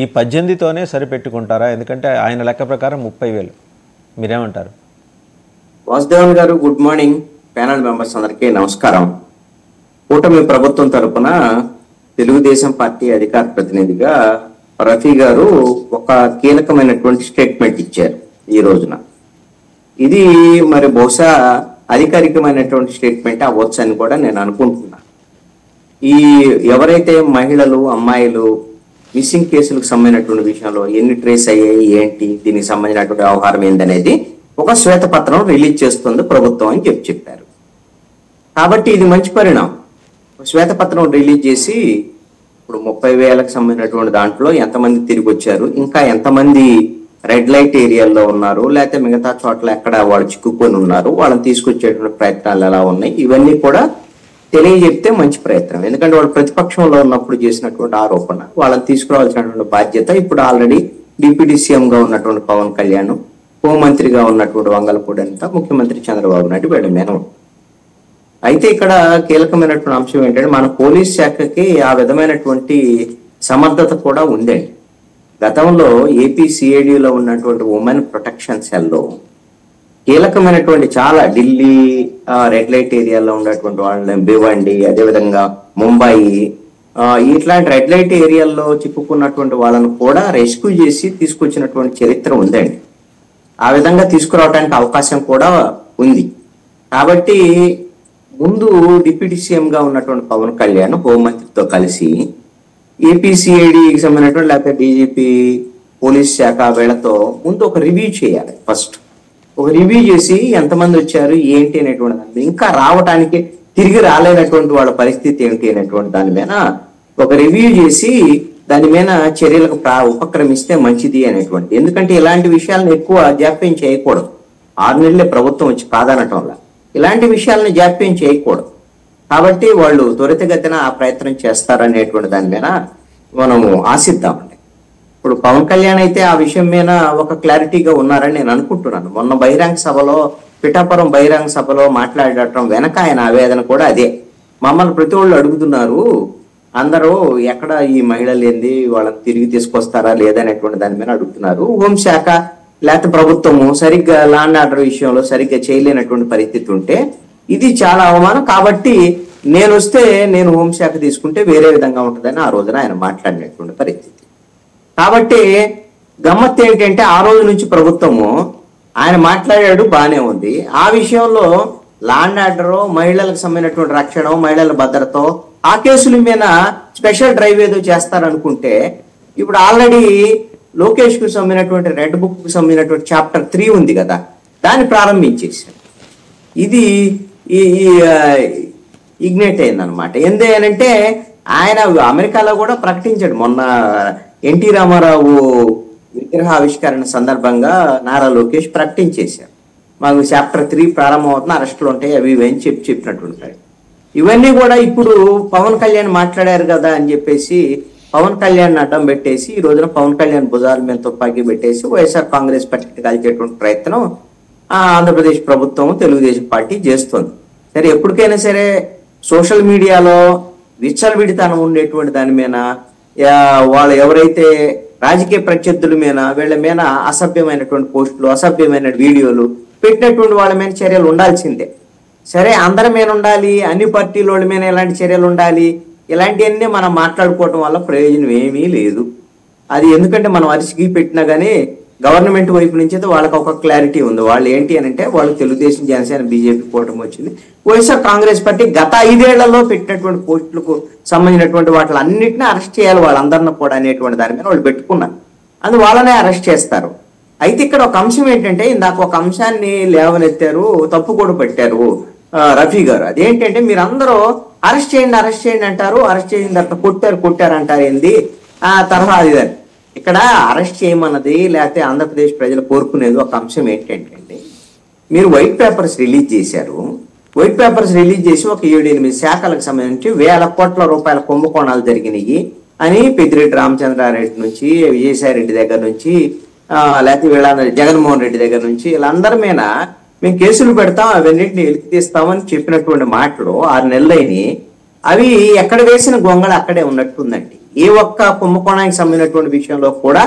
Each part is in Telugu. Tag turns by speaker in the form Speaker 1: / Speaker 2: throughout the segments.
Speaker 1: ఈ 18తోనే సరిపెట్టుకుంటారా? ఎందుకంటే ఆయన లెక్క ప్రకారం 30,000. మీరేమంటారు?
Speaker 2: వాసుదేవన్ గారు, గుడ్ మార్నింగ్. ప్యానల్ మెంబర్స్ అందరికీ నమస్కారం. కూటమి ప్రభుత్వం తరపున తెలుగుదేశం పార్టీ అధికార ప్రతినిధిగా రఫీ గారు ఒక కీలకమైనటువంటి స్టేట్మెంట్ ఇచ్చారు ఈ రోజున. ఇది మరి బహుశా అధికారికమైనటువంటి స్టేట్మెంట్ అవ్వచ్చు అని కూడా నేను అనుకుంటున్నా. ఈ ఎవరైతే మహిళలు, అమ్మాయిలు మిస్సింగ్ కేసులకు సంబంధించినటువంటి విషయంలో ఎన్ని ట్రేస్ అయ్యాయి, ఏంటి, దీనికి సంబంధించినటువంటి వ్యవహారం ఏందనేది ఒక శ్వేతపత్రం రిలీజ్ చేస్తుంది ప్రభుత్వం అని చెప్పారు. కాబట్టి ఇది మంచి పరిణామం. శ్వేతపత్రం రిలీజ్ చేసి ఇప్పుడు 30,000కు సంబంధించినటువంటి దాంట్లో ఎంతమంది తిరిగి వచ్చారు, ఇంకా ఎంతమంది రెడ్ లైట్ ఏరియాల్లో ఉన్నారు, లేకపోతే మిగతా చోట్ల ఎక్కడ వాళ్ళు చిక్కుకొని ఉన్నారు, వాళ్ళని తీసుకొచ్చేటువంటి ప్రయత్నాలు ఎలా ఉన్నాయి, ఇవన్నీ కూడా తెలియజెప్తే మంచి ప్రయత్నం. ఎందుకంటే వాళ్ళు ప్రతిపక్షంలో ఉన్నప్పుడు చేసినటువంటి ఆరోపణ, వాళ్ళని తీసుకురావాల్సినటువంటి బాధ్యత ఇప్పుడు ఆల్రెడీ డిప్యూటీ సీఎంగా ఉన్నటువంటి పవన్ కళ్యాణ్, హోంమంత్రిగా ఉన్నటువంటి వంగలపూడి అంతా ముఖ్యమంత్రి చంద్రబాబు నాయుడు వీళ్ళ మీద. అయితే ఇక్కడ కీలకమైనటువంటి అంశం ఏంటంటే మన పోలీస్ శాఖకి ఆ విధమైనటువంటి సమర్థత కూడా ఉందండి. గతంలో ఏపీ సిఐడిలో ఉన్నటువంటి ఉమెన్ ప్రొటెక్షన్ సెల్లో కీలకమైనటువంటి చాలా ఢిల్లీ రెడ్ లైట్ ఏరియాలో ఉన్నటువంటి వాళ్ళని, భివండి, అదేవిధంగా ముంబాయి, ఇట్లాంటి రెడ్ లైట్ ఏరియాల్లో చిక్కుకున్నటువంటి వాళ్ళను కూడా రెస్క్యూ చేసి తీసుకొచ్చినటువంటి చరిత్ర ఉందండి. ఆ విధంగా తీసుకురావడానికి అవకాశం కూడా ఉంది. కాబట్టి ముందు డిప్యూటీ సీఎంగా ఉన్నటువంటి పవన్ కళ్యాణ్ హోంమంత్రితో కలిసి ఏపీసీఐడికి సంబంధించినటువంటి లేకపోతే డీజీపీ, పోలీస్ శాఖ వీళ్ళతో ముందు ఒక రివ్యూ చేయాలి. ఫస్ట్ ఒక రివ్యూ చేసి ఎంతమంది వచ్చారు, ఏంటి అనేటువంటి దాని, ఇంకా రావటానికి తిరిగి రాలేనటువంటి వాళ్ళ పరిస్థితి ఏంటి అనేటువంటి దాని మీద ఒక రివ్యూ చేసి దాని మీద చర్యలకు ఉపక్రమిస్తే మంచిది అనేటువంటి. ఎందుకంటే ఇలాంటి విషయాలను ఎక్కువ జాప్యం చేయకూడదు. 6 నెలలే ప్రభుత్వం వచ్చి కాదనటం వల్ల ఇలాంటి విషయాలను జాప్యం చేయకూడదు. కాబట్టి వాళ్ళు త్వరితగతిన ఆ ప్రయత్నం చేస్తారనేటువంటి దాని మీద మనము ఆశిద్దామండి. ఇప్పుడు పవన్ కళ్యాణ్ అయితే ఆ విషయం మీద ఒక క్లారిటీగా ఉన్నారని నేను అనుకుంటున్నాను. మొన్న బహిరంగ సభలో, పిఠాపురం బహిరంగ సభలో మాట్లాడటం వెనక ఆయన ఆవేదన కూడా అదే. మమ్మల్ని ప్రతి వాళ్ళు అడుగుతున్నారు, అందరూ ఎక్కడ ఈ మహిళలు ఏంది, వాళ్ళని తిరిగి తీసుకొస్తారా లేదనేటువంటి దాని మీద అడుగుతున్నారు. హోంశాఖ లేకపోతే ప్రభుత్వము సరిగ్గా లా అండ్ ఆర్డర్ విషయంలో సరిగ్గా చేయలేనటువంటి పరిస్థితి ఉంటే ఇది చాలా అవమానం. కాబట్టి నేను వస్తే నేను హోంశాఖ తీసుకుంటే వేరే విధంగా ఉంటుందని ఆ రోజున ఆయన మాట్లాడినటువంటి పరిస్థితి. కాబట్టి గమ్మత్తు ఏంటంటే ఆ రోజు నుంచి ప్రభుత్వము ఆయన మాట్లాడాడు, బాగానే ఉంది. ఆ విషయంలో లా అండ్ ఆర్డర్, మహిళలకు సంబంధించినటువంటి రక్షణ, మహిళల భద్రత, ఆ కేసుల మీద స్పెషల్ డ్రైవ్ ఏదో చేస్తారనుకుంటే ఇప్పుడు ఆల్రెడీ లోకేష్ కు సంబంధించినటువంటి రెడ్ బుక్ కు సంబంధించినటువంటి చాప్టర్ 3 ఉంది కదా, దాన్ని ప్రారంభించేశారు. ఇది ఇగ్నైట్ అయిందనమాట. ఏంటంటే ఆయన అమెరికాలో కూడా ప్రకటించాడు. మొన్న ఎన్టీ రామారావు విగ్రహ ఆవిష్కరణ సందర్భంగా నారా లోకేష్ ప్రకటించేశారు, మాకు చాప్టర్ 3 ప్రారంభం అవుతున్న, అరెస్టులు ఉంటాయి, అవి ఇవి అని చెప్పినట్టుంటాయి. ఇవన్నీ కూడా ఇప్పుడు పవన్ కళ్యాణ్ మాట్లాడారు కదా అని చెప్పేసి పవన్ కళ్యాణ్ అడ్డం పెట్టేసి ఈ రోజున పవన్ కళ్యాణ్ భుజాల మీద తుపాకీ పెట్టేసి వైఎస్ఆర్ కాంగ్రెస్ పార్టీ కలిసేటువంటి ప్రయత్నం ఆంధ్రప్రదేశ్ ప్రభుత్వం, తెలుగుదేశం పార్టీ చేస్తుంది. సరే, ఎప్పటికైనా సరే సోషల్ మీడియాలో విచ్చలవిడితనం ఉండేటువంటి దాని మీద, వాళ్ళు ఎవరైతే రాజకీయ ప్రత్యర్థుల మీద, వీళ్ళ మీద అసభ్యమైనటువంటి పోస్టులు, అసభ్యమైన వీడియోలు పెట్టినటువంటి వాళ్ళ మీద చర్యలు ఉండాల్సిందే. సరే, అందరి మీద ఉండాలి, అన్ని పార్టీల వాళ్ళ మీద ఎలాంటి చర్యలు ఉండాలి, ఇలాంటివన్నీ మనం మాట్లాడుకోవటం వల్ల ప్రయోజనం ఏమీ లేదు. అది ఎందుకంటే మనం అరిసిగి పెట్టినా కానీ గవర్నమెంట్ వైపు నుంచి అయితే వాళ్ళకి ఒక క్లారిటీ ఉంది. వాళ్ళు ఏంటి అని అంటే వాళ్ళు తెలుగుదేశం, జనసేన, బీజేపీ కూటమి వచ్చింది. వైఎస్ఆర్ కాంగ్రెస్ పార్టీ గత 5 ఏళ్లలో పెట్టినటువంటి పోస్టులకు సంబంధించినటువంటి వాటిని అన్నింటినీ అరెస్ట్ చేయాలి వాళ్ళందరినీ కూడా అనేటువంటి దాని మీద వాళ్ళు పెట్టుకున్నారు. అది వాళ్ళనే అరెస్ట్ చేస్తారు. అయితే ఇక్కడ ఒక అంశం ఏంటంటే, ఇందాక ఒక అంశాన్ని లేవనెత్తారు, తప్పు కూడా పెట్టారు రఫీ గారు. అదేంటంటే మీరందరూ అరెస్ట్ చేయండి అంటారు, అరెస్ట్ చేసిన తర్వాత కొట్టారు అంటారు, ఏంది ఆ తరహా అది. ఇక్కడ అరెస్ట్ చేయమన్నది లేకపోతే ఆంధ్రప్రదేశ్ ప్రజలు కోరుకునేది ఒక అంశం ఏంటంటే, మీరు వైట్ పేపర్స్ రిలీజ్ చేశారు. వైట్ పేపర్స్ రిలీజ్ చేసి ఒక 7-8 శాఖలకు సంబంధించి 1,000 కోట్ల రూపాయల కుంభకోణాలు జరిగినాయి అని పెద్దిరెడ్డి రామచంద్రారెడ్డి నుంచి, విజయసాయి రెడ్డి దగ్గర నుంచి, లేకపోతే వీళ్ళందరూ జగన్మోహన్ రెడ్డి దగ్గర నుంచి వీళ్ళందరి మీద మేము కేసులు పెడతాం, అవన్నింటిని వెలికి తీస్తామని చెప్పినటువంటి మాటలు 6 నెలలైనవి. అవి ఎక్కడ వేసిన గొంగళ అక్కడే ఉన్నట్టుందండి. ఏ ఒక్క కుంభకోణానికి సంబంధించినటువంటి విషయంలో కూడా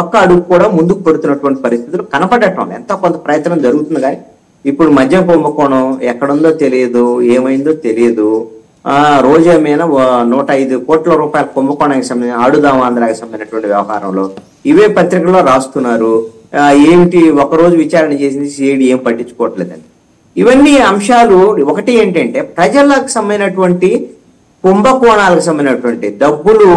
Speaker 2: ఒక్క అడుగు కూడా ముందుకు పెడుతున్నటువంటి పరిస్థితులు కనపడటం లేదు. ఎంతో కొంత ప్రయత్నం జరుగుతుంది కానీ ఇప్పుడు మద్యం కుంభకోణం ఎక్కడుందో తెలియదు, ఏమైందో తెలియదు. రోజా మీద 105 కోట్ల రూపాయల కుంభకోణానికి సంబంధించిన ఆడుదాం ఆంధ్రాకి సంబంధించినటువంటి వ్యవహారంలో ఇవే పత్రికల్లో రాస్తున్నారు. ఏమిటి ఒకరోజు విచారణ చేసింది సిఐడి ఏం పట్టించుకోవట్లేదని. ఇవన్నీ అంశాలు ఒకటి ఏంటంటే ప్రజలకు సంబంధించినటువంటి కుంభకోణాలకు సంబంధించినటువంటి డబ్బులు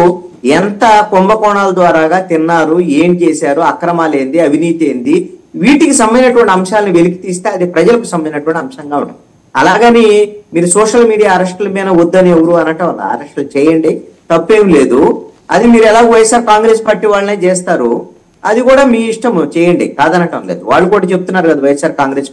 Speaker 2: ఎంత కుంభకోణాల ద్వారాగా తిన్నారు, ఏం చేశారు, అక్రమాలు ఏంది, అవినీతి ఏంది, వీటికి సంబంధించినటువంటి అంశాలను వెలికి తీస్తే అది ప్రజలకు సంబంధించినటువంటి అంశంగా ఉంటుంది. అలాగని మీరు సోషల్ మీడియా అరెస్టుల మీద వద్దని ఎవరు అనటం వల్ల అరెస్టులు చేయండి, తప్పేం లేదు. అది మీరు ఎలాగో వైఎస్ఆర్ కాంగ్రెస్ పార్టీ వాళ్ళనే చేస్తారు, అది కూడా మీ ఇష్టం చేయండి, కాదనటం లేదు. వాళ్ళు కూడా చెప్తున్నారు కదా వైఎస్ఆర్ కాంగ్రెస్